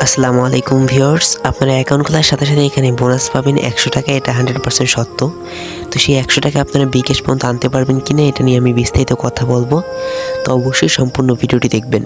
আসসালামু আলাইকুম ভিউয়ার্স, আপনারা অ্যাকাউন্ট খোলার সাথে সাথে এখানে বোনাস পাবেন 100 টাকা। এটা 100% সত্য। তো সেই 100 টাকা আপনারা বিকাশ পর্যন্ত আনতে পারবেন কিনা এটা নিয়ে আমি বিস্তারিত কথা বলবো। তো অবশ্যই সম্পূর্ণ ভিডিওটি দেখবেন।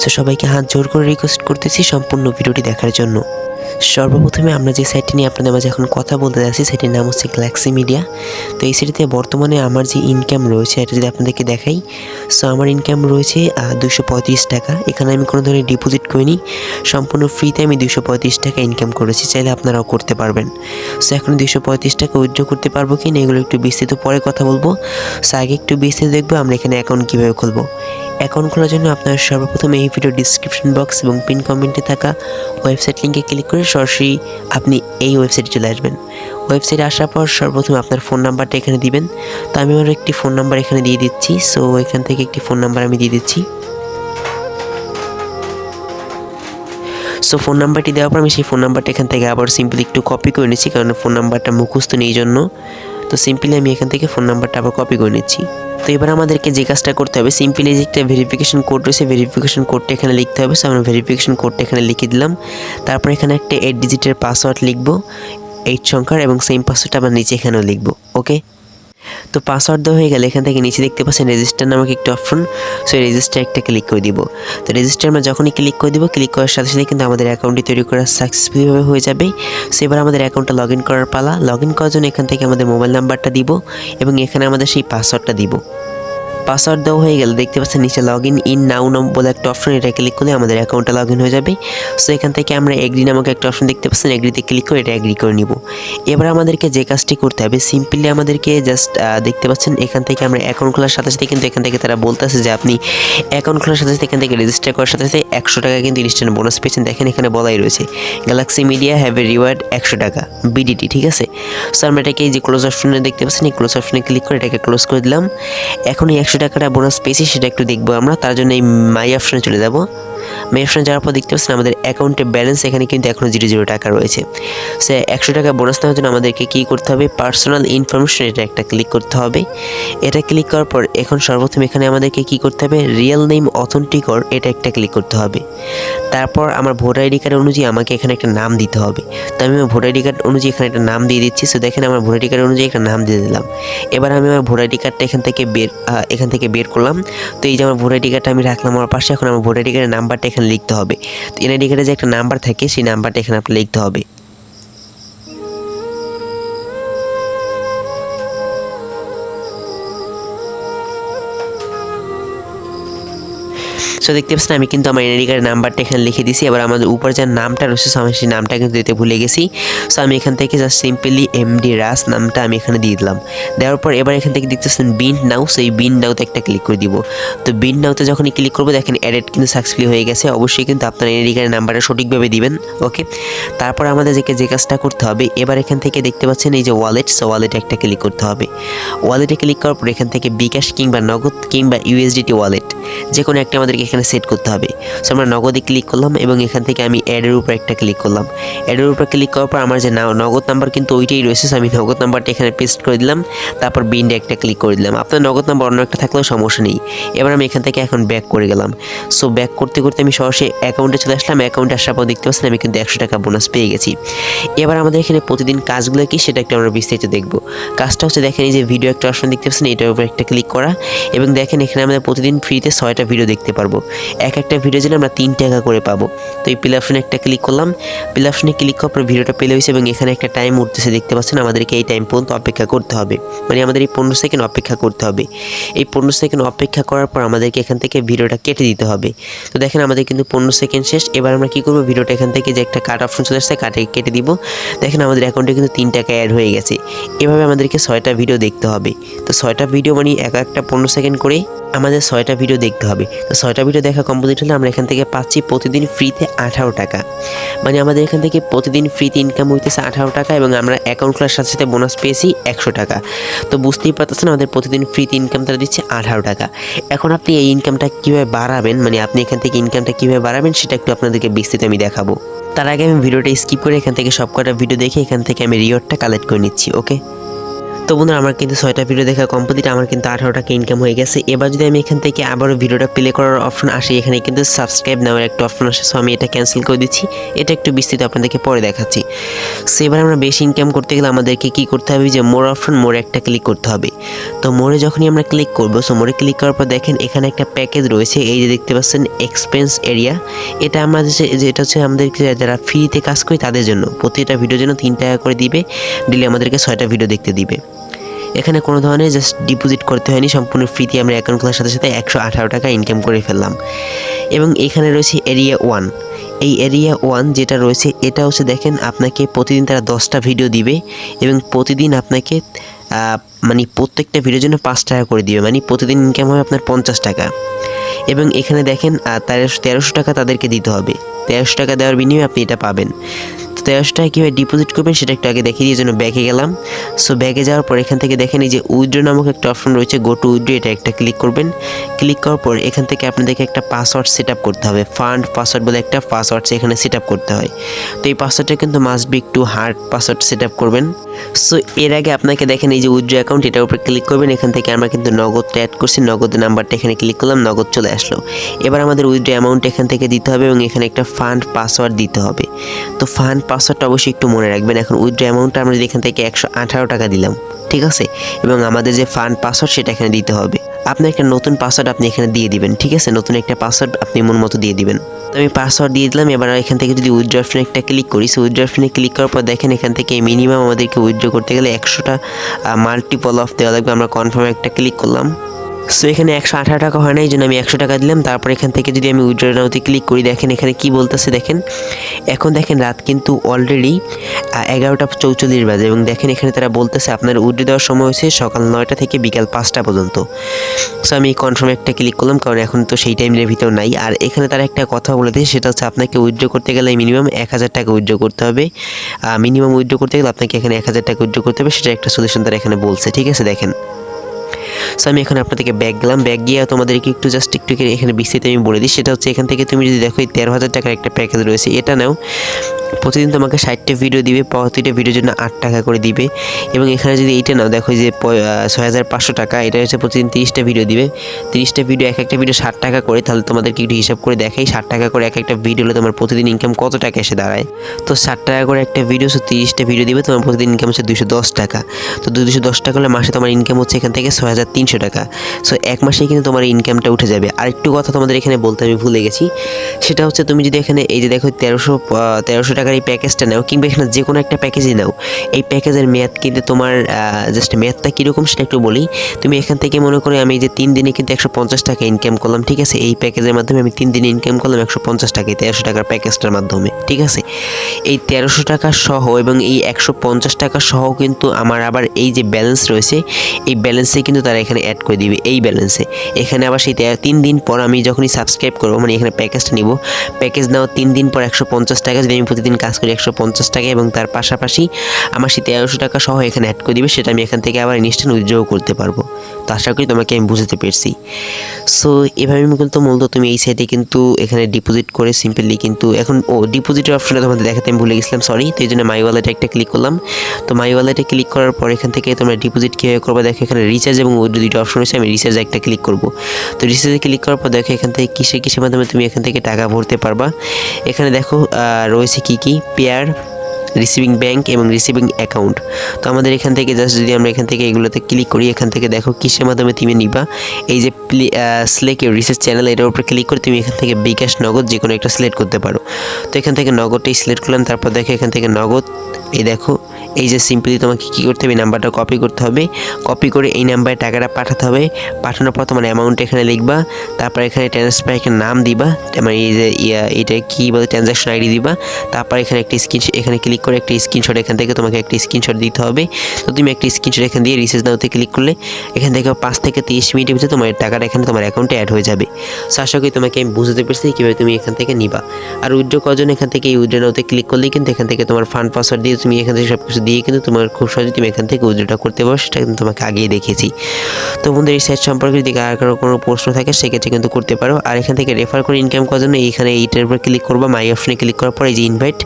সো সবাইকে হাত জোর করে রিকোয়েস্ট করতেছি সম্পূর্ণ ভিডিওটি দেখার জন্য। সর্বপ্রথমে আমরা যে সাইটটি নিয়ে আপনাদের মাঝে এখন কথা বলতে যাচ্ছি সেটির নাম হচ্ছে গ্যালাক্সি মিডিয়া। তো এই সাইটটিতে বর্তমানে আমার যে ইনকাম রয়েছে এটা যদি আপনাদেরকে দেখাই, সো আমার ইনকাম রয়েছে 235 টাকা। এখানে আমি কোনো ধরনের ডিপোজিট করিনি, সম্পূর্ণ ফ্রিতে আমি 235 টাকা ইনকাম করেছি। চাইলে আপনারাও করতে পারবেন। সো এখন 235 টাকা উইথড্র করতে পারবো কি না এগুলো একটু বিস্তারিত পরে কথা বলবো। সো আগে একটু বিস্তারিত দেখবো আমরা এখানে অ্যাকাউন্ট কীভাবে খুলবো। অ্যাকাউন্ট খোলার জন্য আপনারা সর্বপ্রথম এই ভিডিও ডিসক্রিপশন বক্স এবং পিন কমেন্টে থাকা ওয়েবসাইট লিঙ্কে ক্লিক করে সরাসরি আপনি এই ওয়েবসাইটে চলে আসবেন। ওয়েবসাইটে আসার পর সর্বপ্রথম আপনার ফোন নাম্বারটা এখানে দিবেন। তো আমি আমার একটি ফোন নাম্বার এখানে দিয়ে দিচ্ছি। সো এখান থেকে একটি ফোন নাম্বার আমি দিয়ে দিচ্ছি। সো ফোন নাম্বারটি দেওয়ার পর আমি সেই ফোন নাম্বারটা এখান থেকে আবার সিম্পলি একটু কপি করে নিচ্ছি, কারণ ফোন নাম্বারটা মুখস্থ নেই জন্য। তো সিম্পলি আমি এখান থেকে ফোন নাম্বারটা আবার কপি করে নিচ্ছি। তো এবার আমাদেরকে যে কাজটা করতে হবে, সিম্পলি যে একটা ভেরিফিকেশন কোড রয়েছে, ভেরিফিকেশন কোডটা এখানে লিখতে হবে। সো আমরা ভেরিফিকেশন কোডটা এখানে লিখে দিলাম। তারপর এখানে একটা 8 ডিজিটের পাসওয়ার্ড লিখবো, 8 সংখ্যার, এবং সেম পাসওয়ার্ডটা আমরা নিচে এখানেও লিখবো। ওকে, তো পাসওয়ার্ড দেওয়া হয়ে গেলে এখান থেকে নিচে দেখতে পাচ্ছেন রেজিস্টার নামক একটা অপশন। সো এই রেজিস্টার একটা ক্লিক করে দিব। তো রেজিস্টার আমরা যখনই ক্লিক করে দিব, ক্লিক করার সাথে সাথে কিন্তু আমাদের অ্যাকাউন্টটি তৈরি করা সাকসেসফুলিভাবে হয়ে যাবে। সো এবার আমাদের অ্যাকাউন্টটা লগ ইন করার পালা। লগ ইন করার জন্য এখান থেকে আমাদের মোবাইল নাম্বারটা দিব এবং এখানে আমাদের সেই পাসওয়ার্ডটা দিব। পাসওয়ার্ড দেওয়া হয়ে গেলে দেখতে পাচ্ছেন নিচে লগ ইন নাও বলে একটা অপশন, এটা ক্লিক করলে আমাদের অ্যাকাউন্টটা লগ ইন হয়ে যাবে। সো এখান থেকে আমরা এগ্রি নামক একটা অপশন দেখতে পাচ্ছেন, এগ্রিতে ক্লিক করে এটা এগ্রি করে নিব। এবার আমাদেরকে যে কাজটি করতে হবে, সিম্পলি আমাদেরকে জাস্ট দেখতে পাচ্ছেন এখান থেকে আমরা অ্যাকাউন্ট খোলার সাথে সাথে কিন্তু এখান থেকে তারা বলতেছে যে আপনি অ্যাকাউন্ট খোলার সাথে সাথে এখান থেকে রেজিস্টার করার সাথে সাথে 100 টাকা কিন্তু ইনস্ট্যান্ট বোনাস পেয়েছেন। দেখেন এখানে বলাই রয়েছে Galaxy media have a reward 100 টাকা বিডিটি, ঠিক আছে। সো আমরা এটাকে এই যে ক্লোজ অপশনে দেখতে পাচ্ছেন, এই ক্লোজ অপশনে ক্লিক করে এটাকে ক্লোজ করে দিলাম। এখন এই 100 টাকাটা বোনাস পেয়েছি সেটা একটু দেখবো আমরা। তার জন্য এই মাই অপশনে চলে যাব। মাই অপশনে যাওয়ার পর দেখতে পাচ্ছেন আমাদের অ্যাকাউন্টে ব্যালেন্স এখানে কিন্তু এখনও 0 টাকা রয়েছে। সে 100 টাকা বোনাস নেওয়ার জন্য আমাদেরকে কী করতে হবে, পার্সোনাল ইনফরমেশন এটা একটা ক্লিক করতে হবে। এটা ক্লিক করার পর এখন সর্বপ্রথম এখানে আমাদেরকে কী করতে হবে, রিয়েল নেম অথেন্টিকর এটা একটা ক্লিক করতে হবে। তারপর আমার ভোটার আইডি কার্ড অনুযায়ী আমাকে এখানে একটা নাম দিতে হবে। তো আমি আমার ভোটার আইডি কার্ড অনুযায়ী এখানে একটা নাম দিয়ে দিচ্ছি। সো দেখেন আমার ভোটার আইডি কার্ড অনুযায়ী একটা নাম দিয়ে দিলাম। এবার আমি আমার ভোটার আইডি কার্ডটা এখান থেকে বের করলাম। তো এই যে আমার ভোটার আইডি কার্ডটা আমি রাখলাম আমার পাশে। এখন আমার ভোটার আইডি কার্ডের নাম্বারটা এখানে লিখতে হবে। তো এনআইডি কার্ডে যে একটা নাম্বার থাকে সেই নাম্বারটা এখানে আপনার লিখতে হবে। সো দেখতে পাচ্ছেন আমি কিন্তু আমার এনআইডি কার্ডের নাম্বারটা এখানে লিখে দিয়েছি। এবার আমাদের উপর যে নামটা রয়েছে আমি সেই নামটা কিন্তু দিতে ভুলে গেছি। সো আমি এখান থেকে জাস্ট সিম্পলি এমডি রাস নামটা আমি এখানে দিয়ে দিলাম। দেওয়ার পর এবার এখান থেকে দেখতে পাচ্ছেন বিন নাও, সেই বিন নাওতে একটা ক্লিক করে দিব। তো বিন নাওতে যখনই ক্লিক করবো দেখেন অ্যাডেড কিন্তু সাকসেসফুলি হয়ে গেছে। অবশ্যই কিন্তু আপনার এনআইডি কার্ডের নাম্বারটা সঠিকভাবে দিবেন। ওকে, তারপর আমাদের যে কাজটা করতে হবে, এবার এখান থেকে দেখতে পাচ্ছেন এই যে ওয়ালেট, সো ওয়ালেটে একটা ক্লিক করতে হবে। ওয়ালেটে ক্লিক করার পর এখান থেকে বিকাশ কিংবা নগদ কিংবা ইউএসডিটি ওয়ালেট যে কোনো একটা আমাদেরকে এখানে সেট করতে হবে। সো আমরা নগদে ক্লিক করলাম এবং এখান থেকে আমি অ্যাডের উপর একটা ক্লিক করলাম। অ্যাডের উপর ক্লিক করার পর আমার যে নগদ নাম্বার কিন্তু ওইটাই রয়েছে। আমি নগদ নাম্বারটা এখানে পেস্ট করে দিলাম। তারপর বিনডে একটা ক্লিক করে দিলাম। আপনার নগদ নাম্বার অন্য একটা থাকলেও সমস্যা নেই। এবার আমি এখান থেকে এখন ব্যাক করে গেলাম। সো ব্যাক করতে করতে আমি সরাসরি অ্যাকাউন্টে চলে আসলাম। অ্যাকাউন্টে আসার পর দেখতে পাচ্ছেন আমি কিন্তু 100 টাকা বোনাস পেয়ে গেছি। এবার আমাদের এখানে প্রতিদিন কাজগুলো কি সেটা একটু আমরা বিস্তারিত দেখবো। কাজটা হচ্ছে দেখেন এই যে ভিডিও একটা অপশন দেখতে পাচ্ছেন, এটার উপর একটা ক্লিক করা এবং দেখেন এখানে আমাদের প্রতিদিন ফ্রিতে 6টা ভিডিও দেখতে পারবো। একটা ভিডিও জন্য আমরা 3 টাকা করে পাবো। তো এই প্লে অপশনে একটা ক্লিক করলাম। প্লে অপশনে ক্লিক করার পর ভিডিওটা প্লে হয়েছে এবং এখানে একটা টাইম উঠতেছে দেখতে পাচ্ছেন। আমাদেরকে এই টাইম পর্যন্ত অপেক্ষা করতে হবে, মানে আমাদের এই 15 সেকেন্ড অপেক্ষা করতে হবে। এই 15 সেকেন্ড অপেক্ষা করার পর আমাদেরকে এখান থেকে ভিডিওটা কেটে দিতে হবে। তো দেখেন আমাদের কিন্তু 15 সেকেন্ড শেষ। এবার আমরা কী করবো, ভিডিওটা এখান থেকে যে একটা কাট অপশন চলে আসছে কাটে কেটে দিব। দেখেন আমাদের অ্যাকাউন্টে কিন্তু 3 টাকা অ্যাড হয়ে গেছে। এভাবে আমাদেরকে 6টা ভিডিও দেখতে হবে। তো 6টা ভিডিও মানে একটা 15 সেকেন্ড করে আমাদের 6টা ভিডিও দেখতে হবে। তো 6টা ভিডিও দেখা কমপ্লিট হলে আমরা এখান থেকে পাচ্ছি প্রতিদিন ফ্রিতে 18 টাকা। মানে আমাদের এখান থেকে প্রতিদিন ফ্রিতে ইনকাম হইতেছে 18 টাকা এবং আমরা অ্যাকাউন্ট খোলার সাথে সাথে বোনাস পেয়েছি 100 টাকা। তো বুঝতেই পারতেছেন আমাদের প্রতিদিন ফ্রিতে ইনকাম তারা দিচ্ছে 18 টাকা। এখন আপনি এই ইনকামটা কীভাবে বাড়াবেন, মানে আপনি এখান থেকে ইনকামটা কীভাবে বাড়াবেন সেটা একটু আপনাদেরকে বিস্তারিত আমি দেখাবো। তার আগে আমি ভিডিওটা স্কিপ করে এখান থেকে সবকটা ভিডিও দেখে এখান থেকে আমি রিওয়ার্ডটা কালেক্ট করে নিচ্ছি। ওকে, তো বন্ধুরা আমার কিন্তু 6টা ভিডিও দেখা কমপ্লিট, আমার কিন্তু 18 টাকা ইনকাম হয়ে গেছে। এবার যদি আমি এখান থেকে আবারও ভিডিওটা প্লে করার অপশন আসে, এখানে কিন্তু সাবস্ক্রাইব নামের একটা অপশন আসে। সো আমি এটা ক্যান্সেল করে দিচ্ছি, এটা একটু বিস্তৃত আপনাদেরকে পরে দেখাচ্ছি। সো এবার আমরা বেশি ইনকাম করতে গেলে আমাদেরকে কি করতে হবে, যে মোর অপশন, মোরে একটা ক্লিক করতে হবে। তো মোরে যখনই আমরা ক্লিক করবো, সো মোরে ক্লিক করার পর দেখেন এখানে একটা প্যাকেজ রয়েছে, এই যে দেখতে পাচ্ছেন এক্সপেন্স এরিয়া। এটা আমরা যেটা হচ্ছে আমাদেরকে যারা ফ্রিতে কাজ করি তাদের জন্য প্রতিটা ভিডিওর জন্য 3 টাকা করে দিবে, দিলে আমাদেরকে 6টা ভিডিও দেখতে দিবে। এখানে কোনো ধরনের জাস্ট ডিপোজিট করতে হয়নি, সম্পূর্ণ ফ্রিতে আমরা অ্যাকাউন্ট খোলার সাথে সাথে 118 টাকা ইনকাম করে ফেললাম। এবং এখানে রয়েছে এরিয়া 1। এই এরিয়া 1 যেটা রয়েছে এটা হচ্ছে দেখেন আপনাকে প্রতিদিন তারা 10টা ভিডিও দিবে এবং প্রতিদিন আপনাকে মানে প্রত্যেকটা ভিডিওর জন্য 5 টাকা করে দিবে, মানে প্রতিদিন ইনকাম হবে আপনার 50 টাকা। এবং এখানে দেখেন 1300 টাকা তাদেরকে দিতে হবে। 1300 টাকা দেওয়ার বিনিময়ে আপনি এটা পাবেন। তো 1300 টাকা কীভাবে ডিপোজিট করবেন সেটা একটু আগে দেখিয়ে দিয়ে জন্য ব্যাকে গেলাম। সো ব্যাকে যাওয়ার পর এখান থেকে দেখেন এই যে উইথড্র নামক একটা অপশন রয়েছে, গো টু উইথড্র, এটা একটা ক্লিক করবেন। ক্লিক করার পর এখান থেকে আপনাদেরকে একটা পাসওয়ার্ড সেট আপ করতে হবে। ফান্ড পাসওয়ার্ড বলে একটা পাসওয়ার্ড এখানে সেট আপ করতে হয়। তো এই পাসওয়ার্ডটা কিন্তু মাস্ট বি একটু হার্ড পাসওয়ার্ড সেট আপ করবেন। সো এর আগে আপনাকে দেখেন এই যে উইথড্র অ্যাকাউন্ট, এটার উপরে ক্লিক করবেন। এখান থেকে আমরা কিন্তু নগদটা অ্যাড করছি, নগদের নাম্বারটা এখানে ক্লিক করলাম, নগদ চলে আসলো। এবার আমাদের উইথড্র অ্যামাউন্ট এখান থেকে দিতে হবে এবং এখানে একটা ফান্ড পাসওয়ার্ড দিতে হবে। তো ফান্ড পাসওয়ার্ডটা অবশ্যই একটু মনে রাখবেন। এখন উইথড্র অ্যামাউন্টটা আমরা এখান থেকে 118 টাকা দিলাম, ঠিক আছে। এবং আমাদের যে ফান্ড পাসওয়ার্ড সেটা এখানে দিতে হবে। আপনার একটা নতুন পাসওয়ার্ড আপনি এখানে দিয়ে দিবেন, ঠিক আছে। নতুন একটা পাসওয়ার্ড আপনি মন মতো দিয়ে দিবেন। তো আমি পাসওয়ার্ড দিয়ে দিলাম। এবার এখান থেকে যদি উইথড্র অপশনে একটা ক্লিক করি, সো উইথড্র অপশনে ক্লিক করার পর দেখেন এখান থেকে মিনিমাম আমাদেরকে উইথড্র করতে গেলে 100টা মাল্টিপল অফ দেওয়া লাগবে। আমরা কনফার্ম একটা ক্লিক করলাম। সো এখানে 118 টাকা হয় না, এই জন্য আমি 100 টাকা দিলাম। তারপর এখান থেকে যদি আমি উইথড্র নাওতে ক্লিক করি, দেখেন এখানে কি বলতেছে দেখেন। এখন দেখেন রাত কিন্তু অলরেডি 11:44 বাজে এবং দেখেন এখানে তারা বলতেছে আপনার উইথড্র দেওয়ার সময় হয়েছে সকাল 9টা থেকে বিকাল 5টা পর্যন্ত। সো আমি কনফার্ম একটা ক্লিক করলাম, কারণ এখন তো সেই টাইমের ভিতর নাই। আর এখানে তারা একটা কথা বলে দিয়েছে, সেটা হচ্ছে আপনাকে উইথড্র করতে গেলে মিনিমাম 1000 টাকা উইথড্র করতে হবে। মিনিমাম উইথড্র করতে গেলে আপনাকে এখানে 1000 টাকা উইথড্র করতে হবে, সেটা একটা সলিউশন তারা এখানে বলছে, ঠিক আছে। দেখেন সো আমি এখন আপনাদেরকে ব্যাক গেলাম, ব্যাক গিয়ে তোমাদেরকে একটু এখানে বিস্তারিত আমি বলে দিই। সেটা হচ্ছে এখান থেকে তুমি যদি দেখো 13,000 টাকার একটা প্যাকেজ রয়েছে, এটা নাও। প্রতিদিন তোমাকে 60টা ভিডিও দিবে, প্রতিটা ভিডিওর জন্য 8 টাকা করে দিবে। এবং এখানে যদি এইটা নাও, দেখো যে 6500 টাকা, এটা হচ্ছে প্রতিদিন 30টা ভিডিও দিবে। 30টা ভিডিও, এক একটা ভিডিও 60 টাকা করে। তাহলে তোমাদেরকে একটু হিসাব করে দেখাই, 60 টাকা করে এক একটা ভিডিও হলে তোমার প্রতিদিন ইনকাম কত টাকা এসে দাঁড়ায়। তো 60 টাকা করে একটা ভিডিও, 30টা ভিডিও দিবে, তোমার প্রতিদিন ইনকাম হচ্ছে 210 টাকা। তো 210 টাকা হলে মাসে তোমার ইনকাম হচ্ছে এখান থেকে 6300 টাকা। সো এক মাসেই কিন্তু তোমার ইনকামটা উঠে যাবে। আরেকটু কথা তোমাদের এখানে বলতে আমি ভুলে গেছি, সেটা হচ্ছে তুমি যদি এখানে এই যে দেখো 1300 টাকার এই প্যাকেজটা নাও, কিংবা এখানে যে কোনো একটা প্যাকেজই নাও, এই প্যাকেজের মেয়াদ কিন্তু তোমার জাস্ট মেয়াদটা কীরকম সেটা একটু বলি। তুমি এখান থেকে মনে করো আমি যে 3 দিনে কিন্তু 150 টাকা ইনকাম করলাম, ঠিক আছে। এই প্যাকেজের মাধ্যমে আমি 3 দিনে ইনকাম করলাম 150 টাকা, 1300 টাকার প্যাকেজটার মাধ্যমে, ঠিক আছে। এই 1300 টাকা সহ এবং এই 150 টাকা সহ কিন্তু আমার আবার এই যে ব্যালেন্স রয়েছে, এই ব্যালেন্সে কিন্তু তারা এখানে অ্যাড করে দিবে। এই ব্যালেন্সে এখানে আবার সেই 3 দিন পর আমি যখনই সাবস্ক্রাইব করবো, মানে এখানে প্যাকেজটা নিব, প্যাকেজ নেওয়া 3 দিন পর 150 টাকা, যদি আমি প্রতিদিন কাজ করি 150 টাকা, এবং তার পাশাপাশি আমার সেই 1300 টাকা সহ এখানে অ্যাড করে দিবে। সেটা আমি এখান থেকে আবার ইনস্ট্যান্ট উইথড্র করতে পারবো। তো আশা করি তোমাকে আমি বুঝতে পেরেছি। সো এভাবে কিন্তু মূলত তুমি এই সাইডে কিন্তু এখানে ডিপোজিট করে সিম্পলি কিন্তু এখন ডিপোজিটের অপশনটা তোমাদের দেখাতে আমি ভুলে গেছিলাম, সরি। তো এই জন্য মাই ওয়ালেটে একটা ক্লিক করলাম। তো মাই ওয়ালেটে ক্লিক করার পর এখান থেকে তোমরা ডিপোজিট কীভাবে করবে দেখো, এখানে রিচার্জ এবং উইথড্র দুটো অপশন রয়েছে। আমি রিচার্জে একটা ক্লিক করব। তো রিচার্জে ক্লিক করার পর দেখো এখান থেকে কিসের মাধ্যমে তুমি এখান থেকে টাকা ভরতে পারবা। এখানে দেখো রয়েছে কি পেয়ার, রিসিভিং ব্যাংক এবং রিসিভিং অ্যাকাউন্ট। তো আমাদের এখান থেকে জাস্ট যদি আমরা এখান থেকে এগুলোতে ক্লিক করি, এখান থেকে দেখো কিসের মাধ্যমে তুমি নিবা। এই যে সিলেক্ট রিসার্চ চ্যানেল, এটার উপরে ক্লিক করে তুমি এখান থেকে বিকাশ, নগদ যে কোনো একটা সিলেক্ট করতে পারো। তো এখান থেকে নগদটাই সিলেক্ট করলাম। তারপর দেখো এখান থেকে নগদ, এই দেখো এই যে সিম্পলি তোমাকে কী করতে হবে, নাম্বারটা কপি করতে হবে। কপি করে এই নাম্বারে টাকাটা পাঠাতে হবে। পাঠানোর পর তোমার অ্যামাউন্ট এখানে লিখবা। তারপর এখানে ট্রান্সফার একটা নাম দিবা, মানে এই যে এটা কী বলে ট্রানজ্যাকশন আইডি দিবা। তারপর এখানে একটা এখানে ক্লিক করে একটা স্ক্রিনশট, এখান থেকে তোমাকে একটা স্ক্রিনশট দিতে হবে। তো তুমি একটা স্ক্রিনশট এখান দিয়ে রিচার্জ নাওতে ক্লিক করলে এখান থেকে 5 থেকে 30 মিনিটের ভিতরে তোমার টাকাটা এখানে তোমার অ্যাকাউন্টে অ্যাড হয়ে যাবে। সো আশা করি তোমাকে আমি বুঝতে পেরেছি কীভাবে তুমি এখান থেকে নিবা। আর উইথড্র করার জন্য এখান থেকে এই উইথড্র নাওতে ক্লিক করলেই কিন্তু এখান থেকে তোমার ফান্ড পাসওয়ার্ড দিয়ে তুমি এখান থেকে সব কিছু দিয়ে কিন্তু তোমার খুব সহজে তুমি এখান থেকে উইথড্রটা করতে পারো। সেটা কিন্তু তোমাকে আগেই দেখিয়েছি। তো বন্ধুদের এই সাইট সম্পর্কে যদি আর কোনো প্রশ্ন থাকে সেক্ষেত্রে কিন্তু করতে পারো। আর এখান থেকে রেফার করে ইনকাম করার জন্য এইখানে এইটার উপর ক্লিক করবা, মাই অপশনে ক্লিক করার পর এই যে ইনভাইট,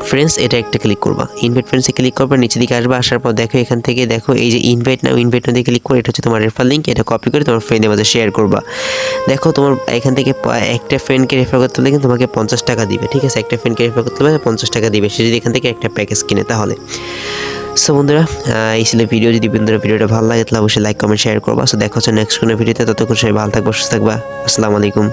ফ্রেন্ডস এটা একটা ক্লিক করবা, ইনভাইট ফ্রেন্ডসে ক্লিক করবা, নিচে দিকে আসবা, আসার পর দেখো এখান থেকে দেখো এই যে ইনভাইট নাও, ইনভাইট নাও দিয়ে ক্লিক করে এটা হচ্ছে তোমার রেফার লিঙ্ক, এটা কপি করে তোমার ফ্রেন্ডের মাঝে শেয়ার করবা। দেখো তোমার এখান থেকে একটা ফ্রেন্ডকে রেফার করতে হলে কিন্তু তোমাকে 50 টাকা দিবে, ঠিক আছে, একটা ফ্রেন্ডকে রেফার করতে হলে 50 টাকা দিবে সে যদি এখান থেকে একটা প্যাকেজ কিনে তাহলে। সো বন্ধুরা এই ছিল ভিডিও, যদি বন্ধুরা ভিডিওটা ভালো লাগে তাহলে অবশ্যই লাইক কমেন্ট শেয়ার করবা। সো দেখা হচ্ছে নেক্সট কোনো ভিডিওতে, ততক্ষণ সবাই ভালো থাকবা, সুস্থ থাকবা, আসসালামু আলাইকুম।